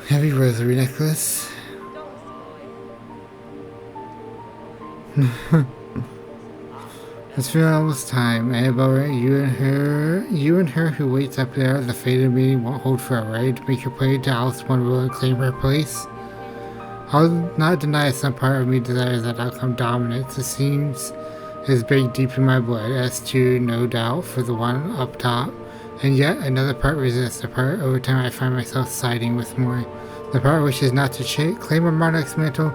Heavy rosary necklace. It's been almost time. Annabelle, you and her who waits up there, the fated meeting won't hold forever, right? To make your play to Alice one will and claim her place. I'll not deny some part of me desires that outcome dominance. It seems is baked deep in my blood, as to no doubt for the one up top. And yet another part resists, the part over time I find myself siding with more. The part which is not to claim a monarch's mantle,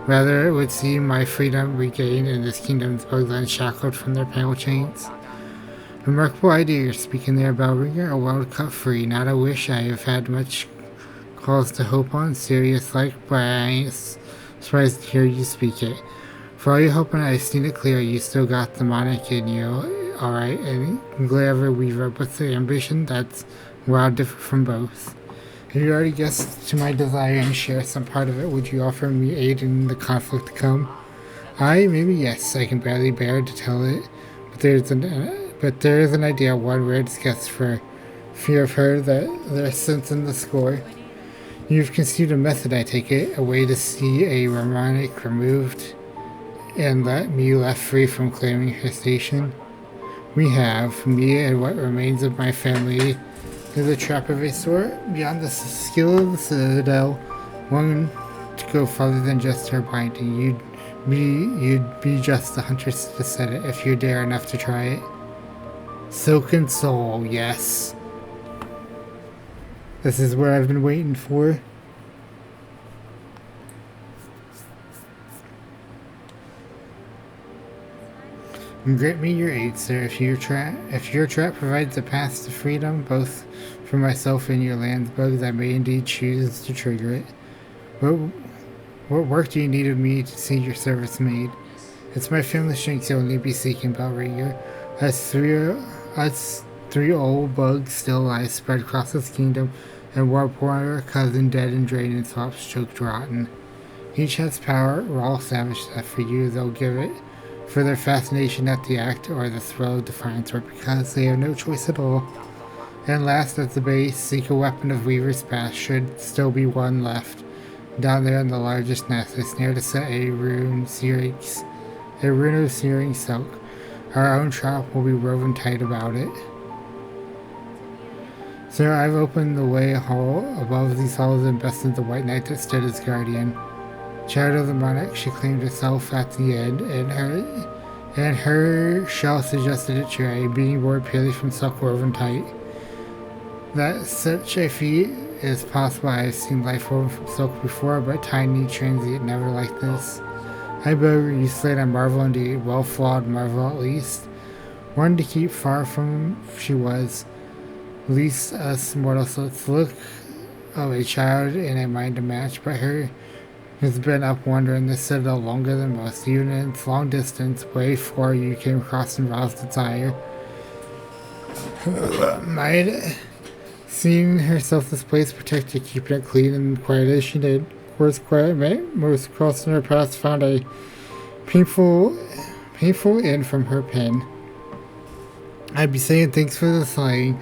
rather it would see my freedom regained in this kingdom's bugs unshackled from their panel chains. Remarkable idea you're speaking there, Bellringer, a world cut free, not a wish I have had much cause to hope on, serious like, but I ain't surprised to hear you speak it. For all your hoping I've seen it clear, you still got the monarch in you, alright, and Glaver Weaver, but the ambition, that's where I'll differ from both. Have you already guessed to my desire and share some part of it? Would you offer me aid in the conflict to come? Maybe yes, I can barely bear to tell it, but there is an idea one rare discussed for fear of her that there's sense in the score. You've conceived a method, I take it, a way to see a Ramonic removed and let me left free from claiming her station. We have, me and what remains of my family, is a trap of a sort. Beyond the skill of the Citadel, one to go farther than just her binding. You'd be just the huntress to set it, if you dare enough to try it. Silken Soul, yes. This is what I've been waiting for. Grant me your aid, sir. If your trap provides a path to freedom, both for myself and your land's bugs, I may indeed choose to trigger it. What work do you need of me to see your service made? It's my family strength you'll only be seeking, Bellringer. Us three old bugs still lie spread across this kingdom, and one poor cousin dead and drained in swamps choked rotten. Each has power, raw savage stuff for you, they'll give it for their fascination at the act or the thrill of defiance, or because they have no choice at all. And last at the base, seek a weapon of Weaver's Path, should still be one left. Down there in the largest nest, a snare to set a rune of searing silk. Our own trap will be woven tight about it. Sir, I've opened the way hall above these halls and bested the white knight that stood as guardian. Child of the monarch, she claimed herself at the end, and her shell suggested it true, being born purely from silk woven tight. That such a feat is possible. I have seen life woven from silk before, but tiny, transient, never like this. I beg you slayed a marvel indeed, well-flawed marvel at least. One to keep far from she was. Least us mortals let's look of a child in a mind to match, but her has been up wandering this citadel longer than most, even in its long distance, way before you came across and roused desire. Might seeing herself this place protected, keeping it clean and quiet as she did. Of course, quiet most crossing her path found a painful end from her pen. I'd be saying thanks for the slaying,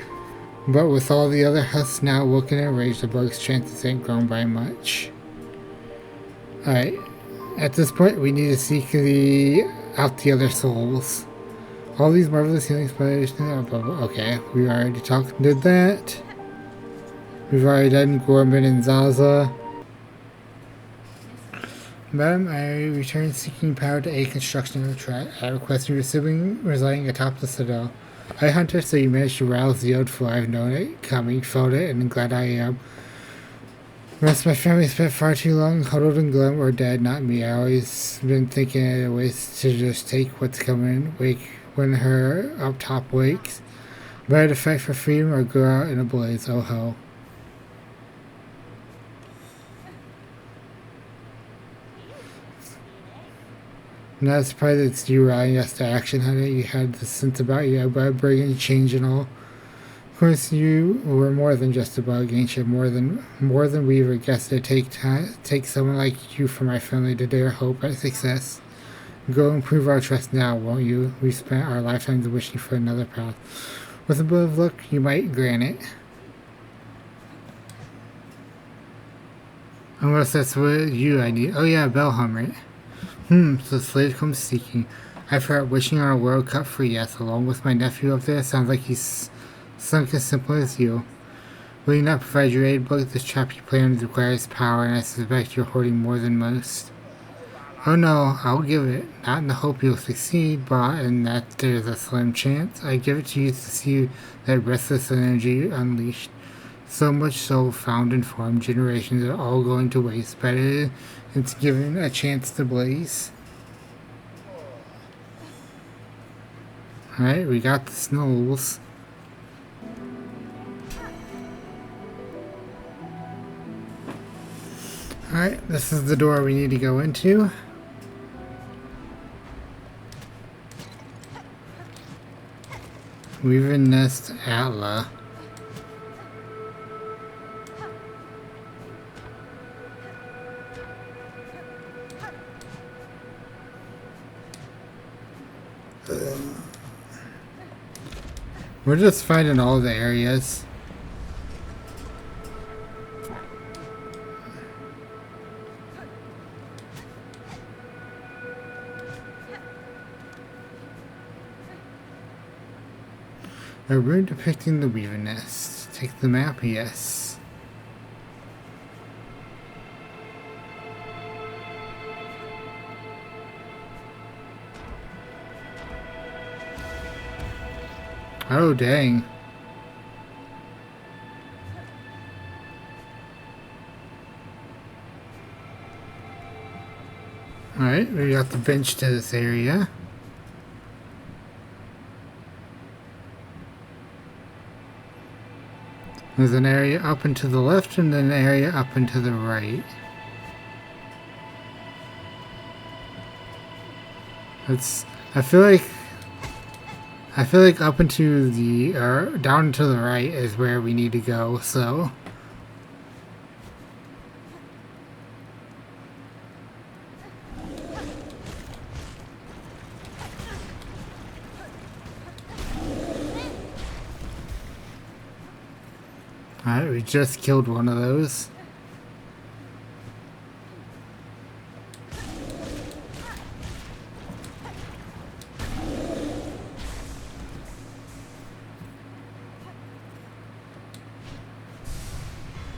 but with all the other husks now looking enraged, the bug's chances ain't grown by much. Alright, at this point we need to seek out the other souls. All these marvelous healing spells, okay, we already did that. We've already done Gorman and Zaza. Madam, I return seeking power to aid construction of a track. I request your sibling residing atop the citadel. I hunter, so you managed to rouse the old fool. I've known it coming, felt it, and glad I am. The rest of my family spent far too long huddled and glum or dead, not me. I always been thinking of ways to just take what's coming, wake when her up top wakes. Better to fight for freedom or go out in a blaze, oh hell. I'm not surprised it's you rallying us to action, honey. You had the sense about you about bringing change and all. Of course, you were more than just a bug, ain't you? More than we ever guessed it'd take someone like you for my family to dare hope at success. Go and prove our trust now, won't you? We spent our lifetimes wishing for another path. With a bit of luck, you might grant it. Unless that's what I need. Oh yeah, bell hum, right? So slave comes seeking. I've heard wishing on a World Cup for yes, along with my nephew up there. Sounds like he's sunk as simple as you. Will you not provide your aid, Bug? This trap you play on requires power, and I suspect you're hoarding more than most. Oh no, I'll give it. Not in the hope you'll succeed, but in that there's a slim chance. I give it to you to see that restless energy unleashed. So much so found and formed generations are all going to waste, but it's given a chance to blaze. Alright, we got the snowballs. Alright, this is the door we need to go into. Weaver Nest Atla. We're just finding all the areas. A room depicting the Weaver Nest. Take the map, yes. Oh, dang. Alright, we got the bench to this area. There's an area up and to the left and then an area up and to the right. I feel like up into the, or down to the right is where we need to go, so. Alright, we just killed one of those.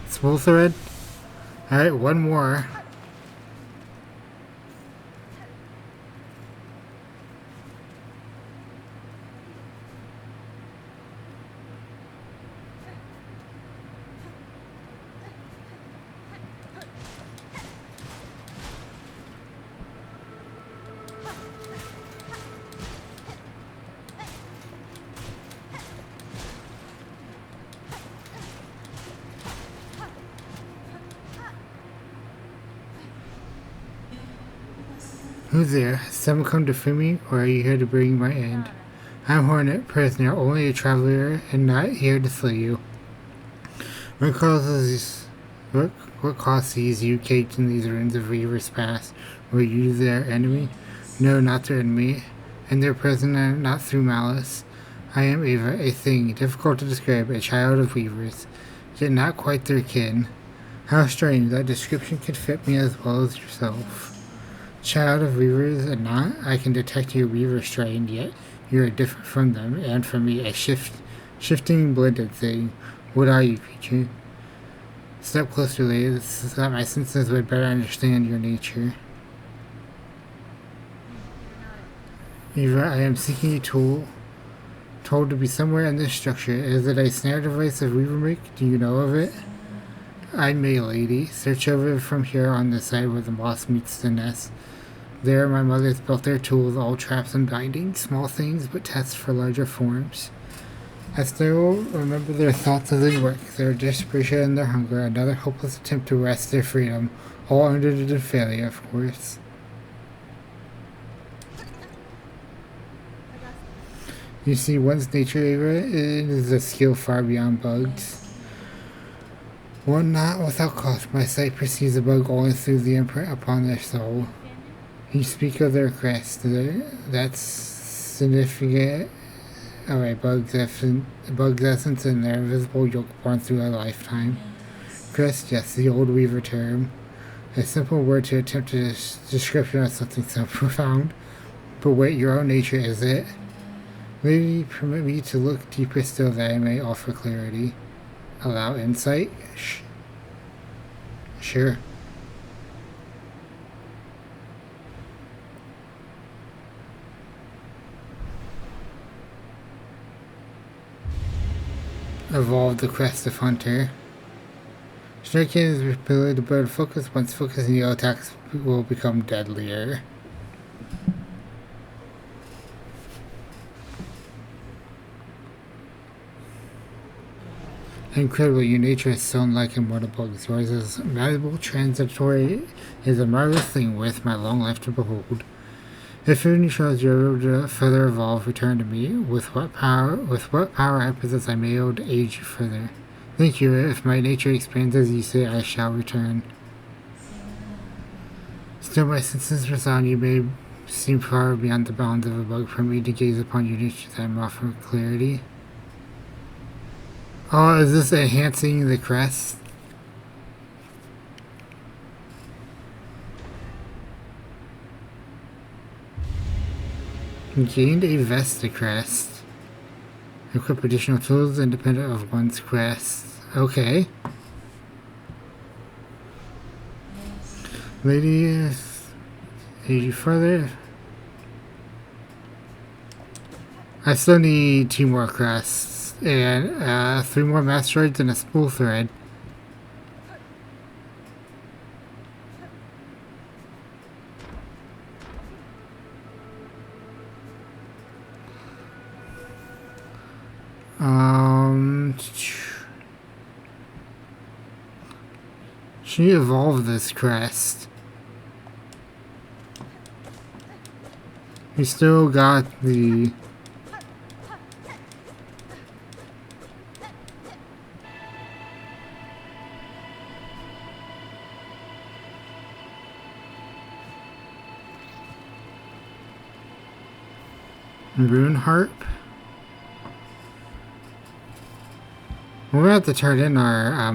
Spool thread? Alright, one more. Who's there? Has someone come to free me, or are you here to bring my end? I'm Hornet, prisoner, only a traveler, and not here to slay you. What causes you caged in these ruins of Reaver's past? Were you their enemy? No, not their enemy, and their prisoner not through malice. I am Ava, a thing, difficult to describe, a child of Weavers, yet not quite their kin. How strange, that description could fit me as well as yourself. Child of Weavers and not, I can detect your Weaver strain, yet you are different from them, and from me, a shifting, blended thing. What are you, creature? Step closer, lady, so that my senses would better understand your nature. Eva, I am seeking you told to be somewhere in this structure. Is it a snare device of Weaver make? Do you know of it? I may, lady. Search over from here on the side where the moss meets the nest. There my mothers built their tools, all traps and bindings, small things but tests for larger forms. I still remember their thoughts as they work, their desperation and their hunger, another hopeless attempt to wrest their freedom, all ended in failure, of course. You see, one's nature, Ava, is a skill far beyond bugs. One not without cost, my sight perceives a bug only through the imprint upon their soul. You speak of their crest, that's significant of a bug's essence and their invisible yoke born through a lifetime. Crest, yes, the old Weaver term. A simple word to attempt a description of something so profound. But wait, your own nature is it? Maybe permit me to look deeper still that I may offer clarity. Allow insight? Sure. Evolve the crest of Hunter. Striking is the ability to burn focus. Once focusing, your attacks will become deadlier. Incredible, your nature is so unlike immortal bugs. Yours is malleable, transitory, is a marvelous thing worth my long life to behold. If any shows you're able to further evolve, return to me. With what power I possess, I may be able to aid you further. Thank you. If my nature expands as you say, I shall return. Still, my senses resound. You may seem far beyond the bounds of a bug for me to gaze upon your nature that I'm offering clarity. Oh, is this enhancing the crest? Gained a Vesta crest. Equip additional tools independent of one's crest. Okay. Ladies, aid you further. I still need 2 more crests and 3 more masteroids and a spool thread. She evolved this crest. We still got the Rune Harp. We're gonna have to turn in our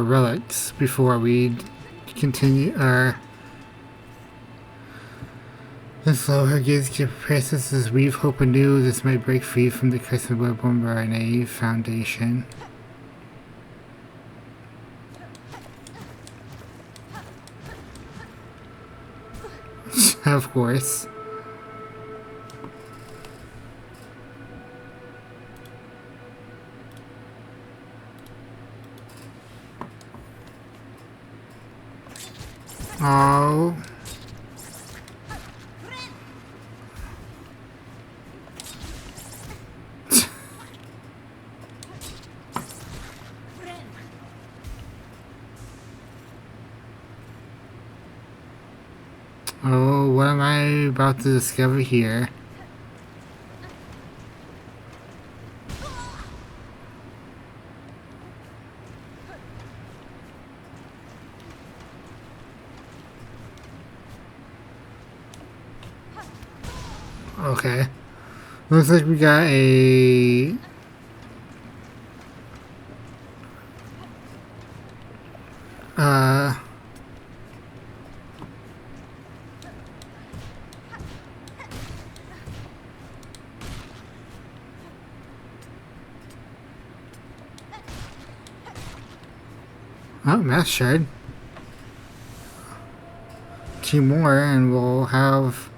relics before we continue our slow her gaze keep prices as weave hope anew. This might break free from the curse of web born by our naive foundation. Of course. Oh. Oh, what am I about to discover here? Okay. Looks like we got a mass shard. 2 more and we'll have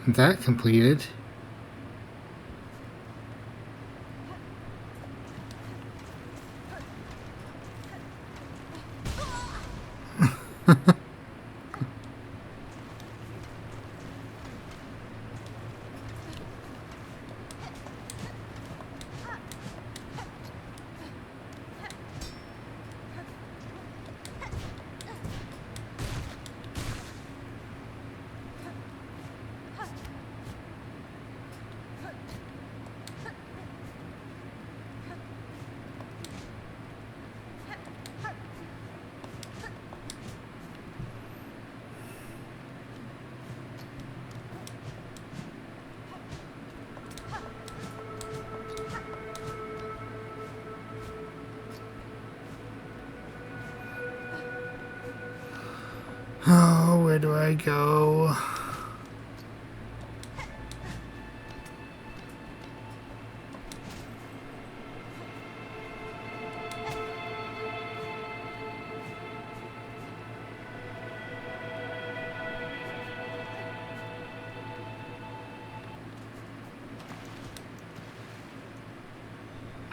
that completed. Oh, where do I go?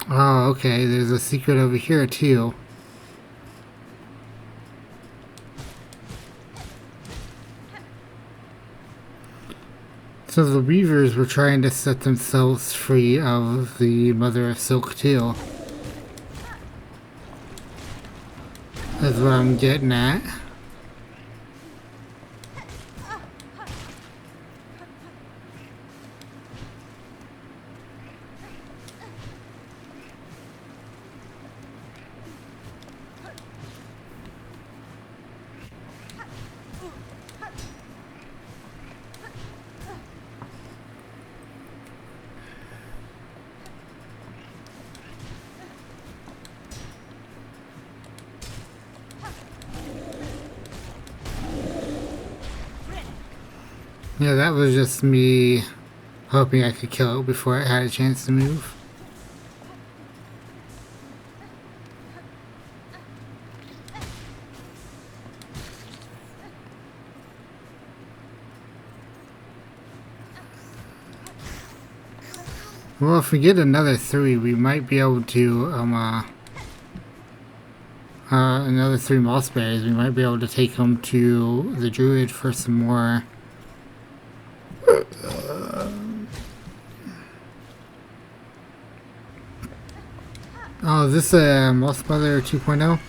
Oh, okay, there's a secret over here too. So the weavers were trying to set themselves free of the Mother of Silk too. That's what I'm getting at. Yeah, that was just me hoping I could kill it before it had a chance to move. Well, if we get another 3, we might be able to, another 3 moss berries, we might be able to take them to the druid for some more. Oh, is this a Moss Mother 2.0?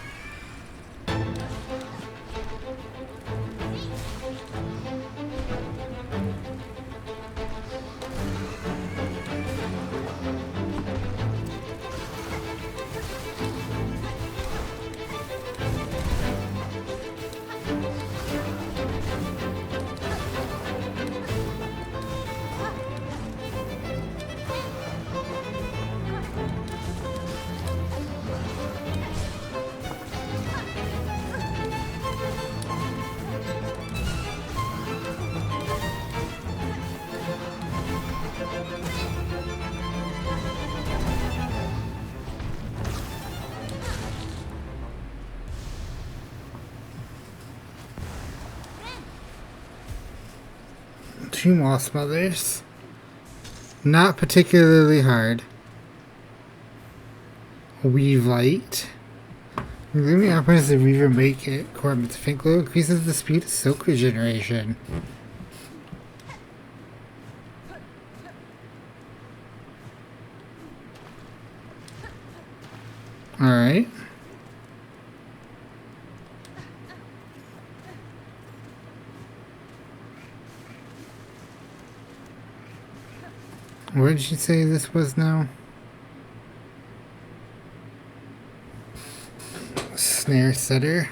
Two Moss Mothers. Not particularly hard. Weave light. Removing operates the weaver make it Corbin's faint glow increases the speed of silk regeneration. Alright. Where did she say this was now? Snare setter.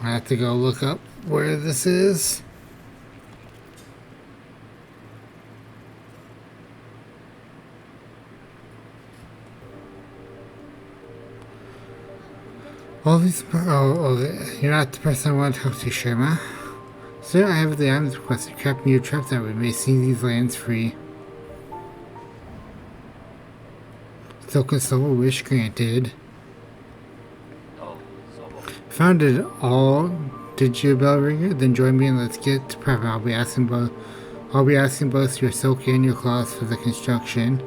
I have to go look up where this is. All these. Oh, you're not the person I want to talk to, Sherma. Sir, I have the items requested. Crap me a trap that we may see these lands free. Silk and silver wish granted. Found it all. Did you, bell ringer? Then join me and let's get to prep. I'll be asking both your silk and your cloths for the construction.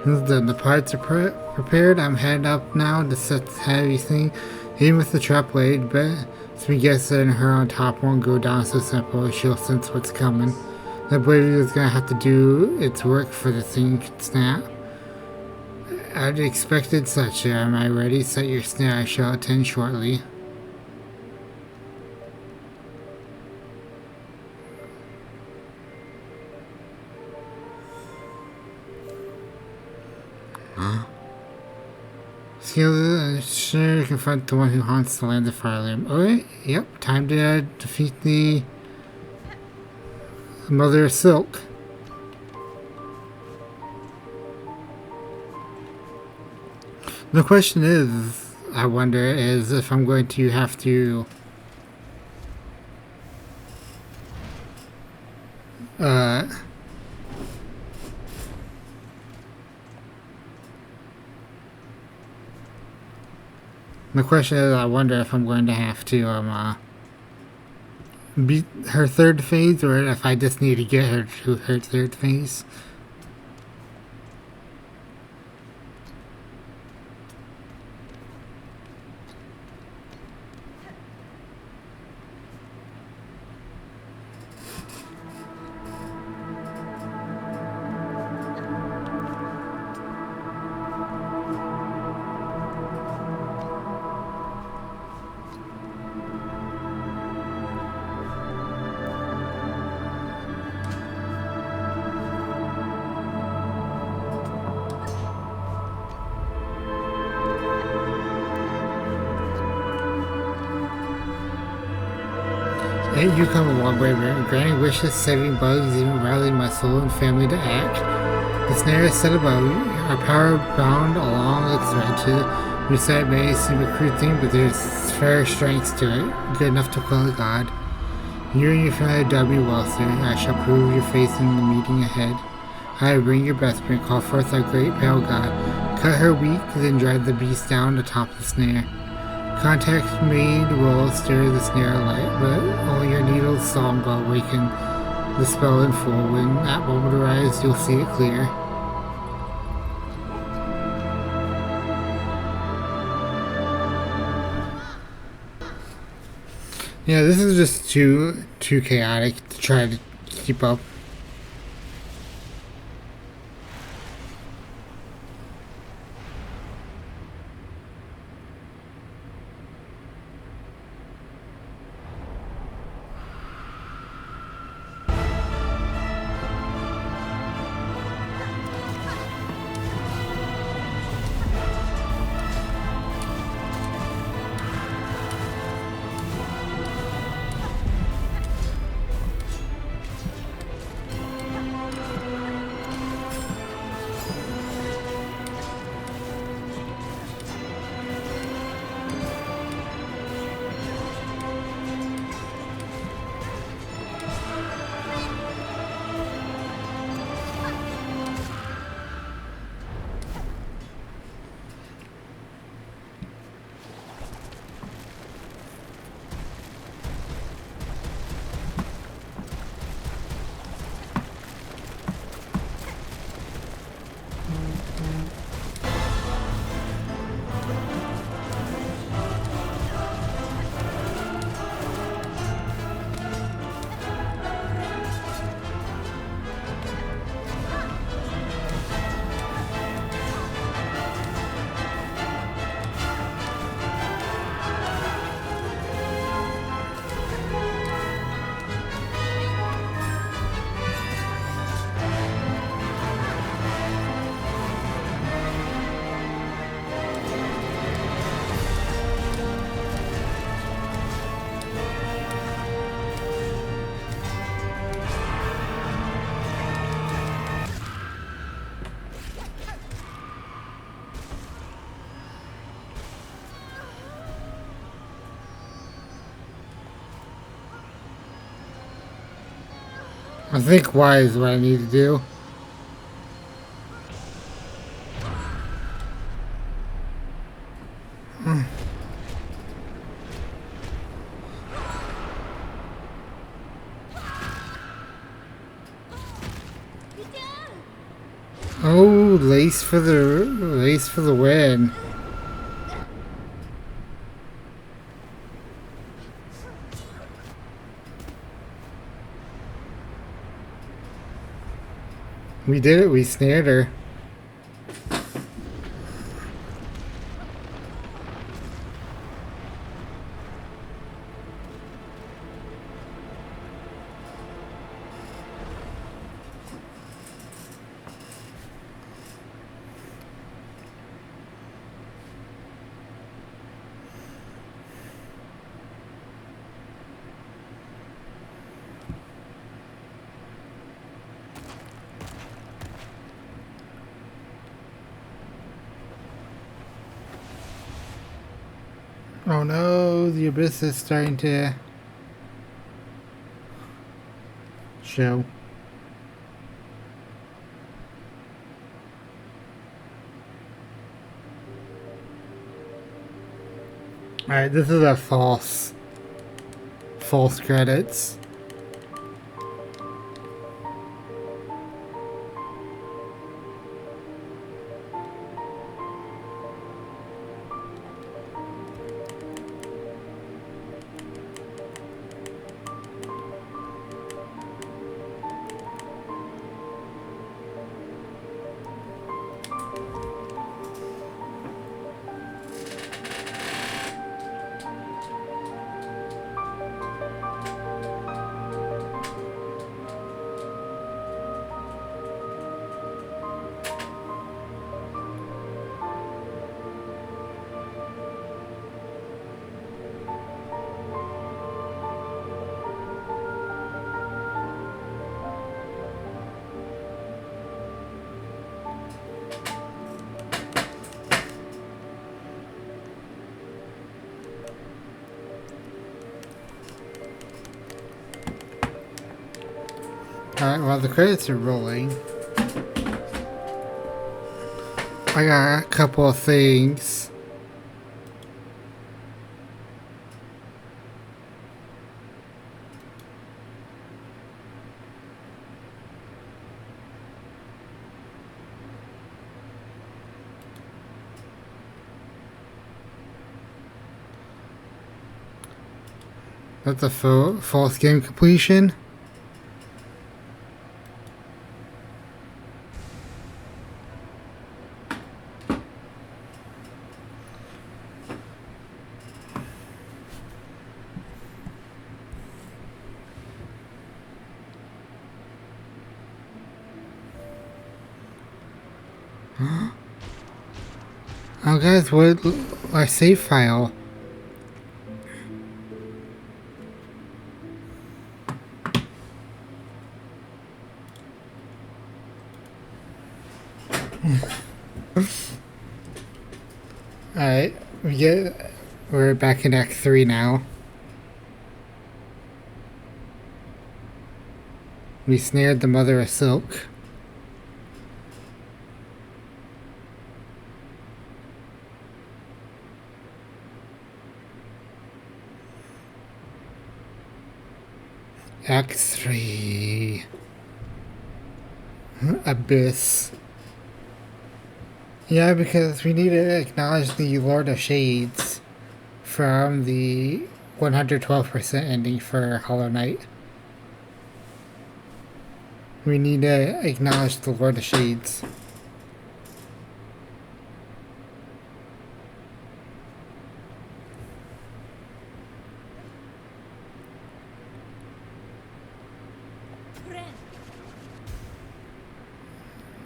Then the parts are prepared. I'm heading up now to set everything. Even with the trap blade, but so we guess that her on top won't go down so simple. She'll sense what's coming. The blade is gonna have to do its work for the thing to snap. I'd expected such. Am I ready? Set your snare. I shall attend shortly. Sure, confront the one who haunts the land of Fireland. Alright, yep, time to defeat the Mother of Silk. The question is, I wonder, is if I'm going to have to the question is, I wonder if I'm going to have to beat her third phase, or if I just need to get her to her third phase. You come a long way, granting wishes, saving bugs, even rallying my soul and family to act. The snare is set above you, our power bound along the thread to reset may seem a crude thing, but there's fair strength to it, good enough to quell a god. You and your family dub me well, sir. I shall prove your faith in the meeting ahead. I bring your best, and call forth our great pale god. Cut her weak, then drive the beast down atop the snare. Contact made will stir the snare light, but only your needle's song will awaken the spell in full. When that moment arrives, you'll see it clear. Yeah, this is just too chaotic to try to keep up. I think Y is what I need to do. Oh, lace for the win. We did it, we snared her. Oh no, the abyss is starting to show. Alright, this is a false credits. Alright, while the credits are rolling, I got a couple of things. That's a false game completion. Oh guys, what our save file? Alright, we're back in Act 3 now. We snared the Mother of Silk. Act 3. Abyss. Yeah, because we need to acknowledge the Lord of Shades from the 112% ending for Hollow Knight. We need to acknowledge the Lord of Shades.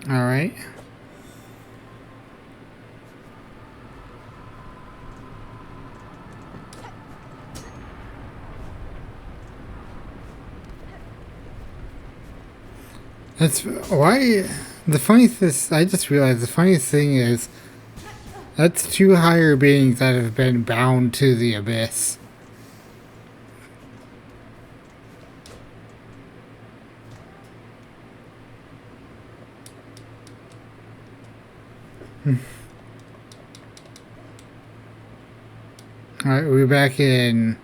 Alright. That's why the funniest. I just realized the funniest thing is that's two higher beings that have been bound to the abyss. Alright, we're back in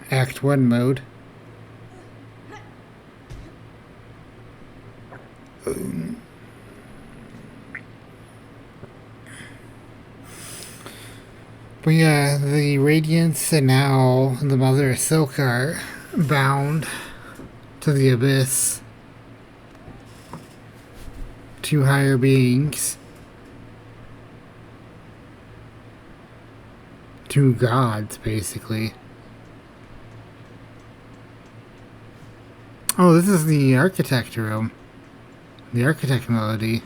Act 1 mode. But yeah, the Radiance and now the Mother of Silk are bound to the abyss. Two higher beings. Two gods, basically. Oh, this is the architect room. The architect melody.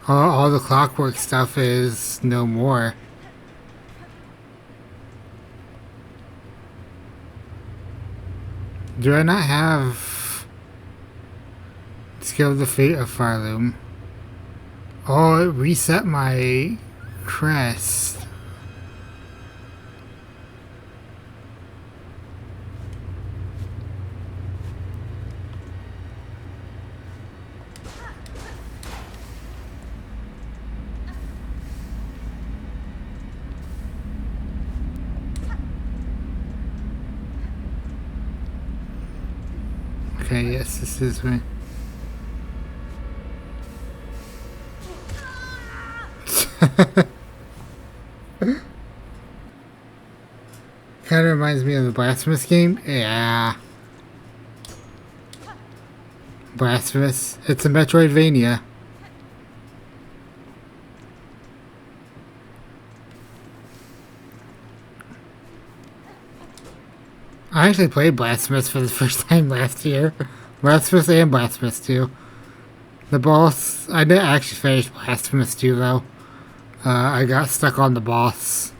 All the clockwork stuff is no more. Do I not have... It's skill the fate of Farloom. Oh, it reset my crest. Okay, yes, this is me. Kind of reminds me of the Blasphemous game. Yeah. Blasphemous. It's a Metroidvania. I actually played Blasphemous for the first time last year. Blasphemous and Blasphemous 2. The boss... I didn't actually finish Blasphemous 2 though. I got stuck on the boss.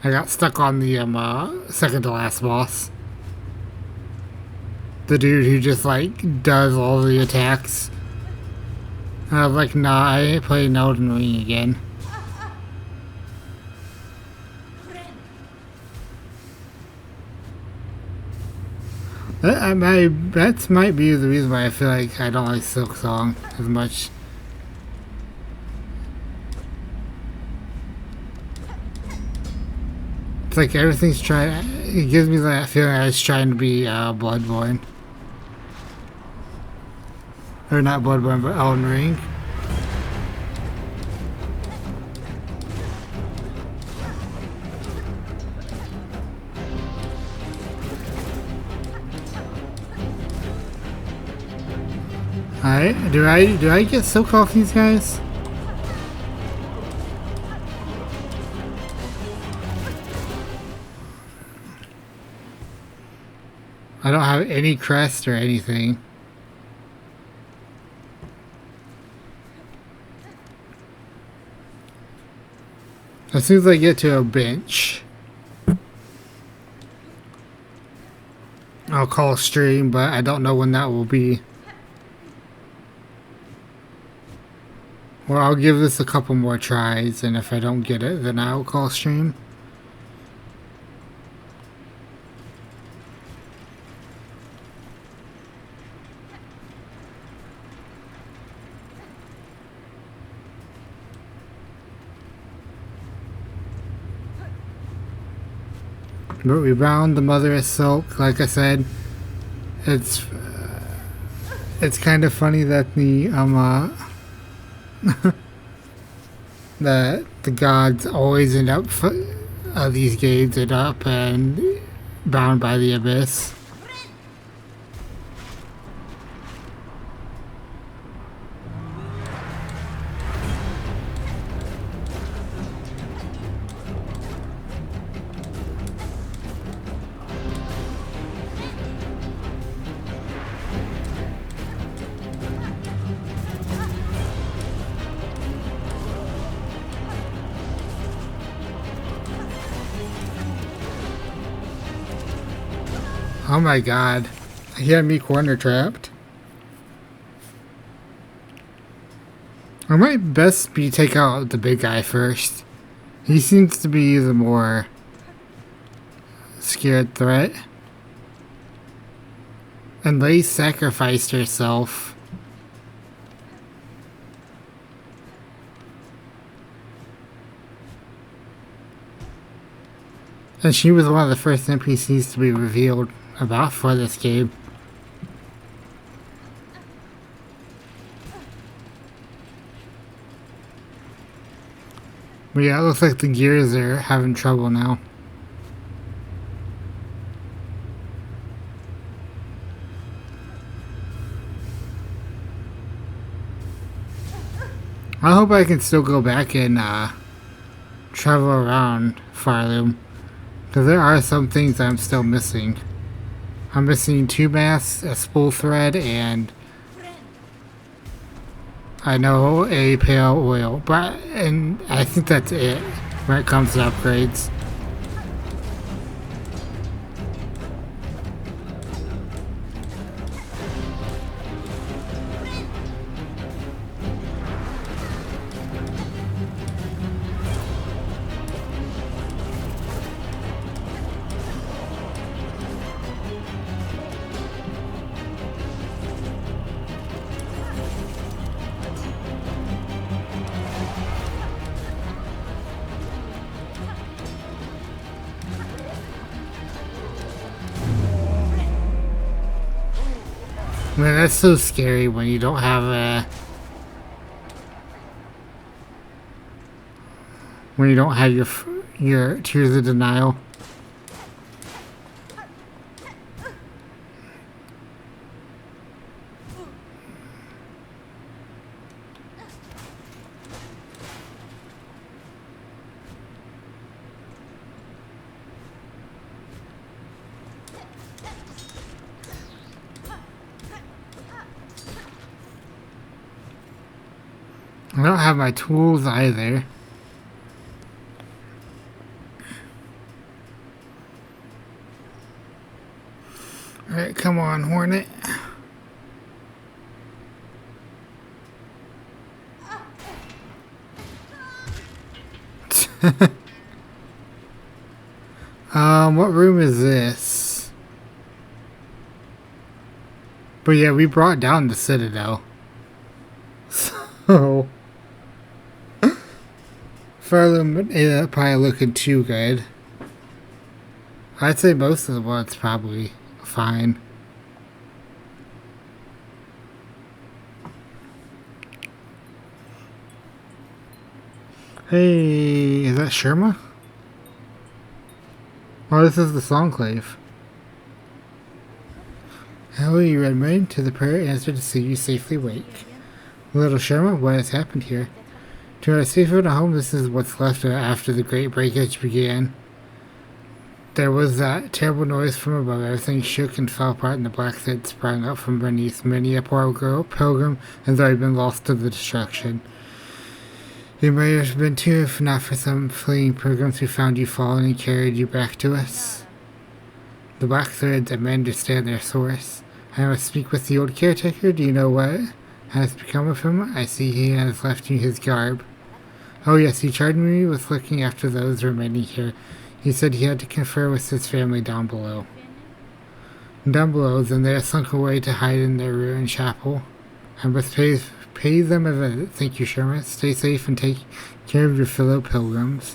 I got stuck on the second to last boss. The dude who just like does all the attacks. And I was like, nah, I ain't playing Elden Ring again. That might be the reason why I feel like I don't like Silksong as much. It's like everything's trying. It gives me that feeling I was trying to be Bloodborne, or not Bloodborne, but Elden Ring. Alright, do I get soaked off these guys? I don't have any crest or anything. As soon as I get to a bench, I'll call a stream, but I don't know when that will be. Well, I'll give this a couple more tries, and if I don't get it, then I'll call stream. But we bound the Mother of Silk, like I said. It's kind of funny that the that the gods always end up these games end up and bound by the abyss. Oh my god, he had me corner trapped. I might best be take out the big guy first. He seems to be the more scared threat. And Lei sacrificed herself. And she was one of the first NPCs to be revealed about for this game. But yeah, it looks like the gears are having trouble now. I hope I can still go back and travel around Farloom, because there are some things I'm still missing. I'm missing 2 masks, a spool thread, and I know a pale oil, and I think that's it when it comes to upgrades. Man, that's so scary when you don't have a... When you don't have your tears of denial. I don't have my tools either. Alright, come on, Hornet. What room is this? But yeah, we brought down the Citadel. So... Fairly probably looking too good. I'd say most of the ones probably fine. Hey, is that Sherma? Oh, this is the Songclave. How are you, Redmond? To the prayer answer to see you safely wake. Little Sherma, what has happened here? To our safe at home, this is what's left after the great breakage began. There was that terrible noise from above. Everything shook and fell apart, and the black thread sprang up from beneath. Many a poor girl, pilgrim has already been lost to the destruction. You may have been too, if not for some fleeing pilgrims who found you fallen and carried you back to us. The black threads, I may understand their source. I must speak with the old caretaker. Do you know what has become of him? I see he has left you his garb. Oh yes, he charged me with looking after those remaining here. He said he had to confer with his family down below. Down below, then they are sunk away to hide in their ruined chapel. I must pay them a visit. Thank you, Sherman. Stay safe and take care of your fellow pilgrims.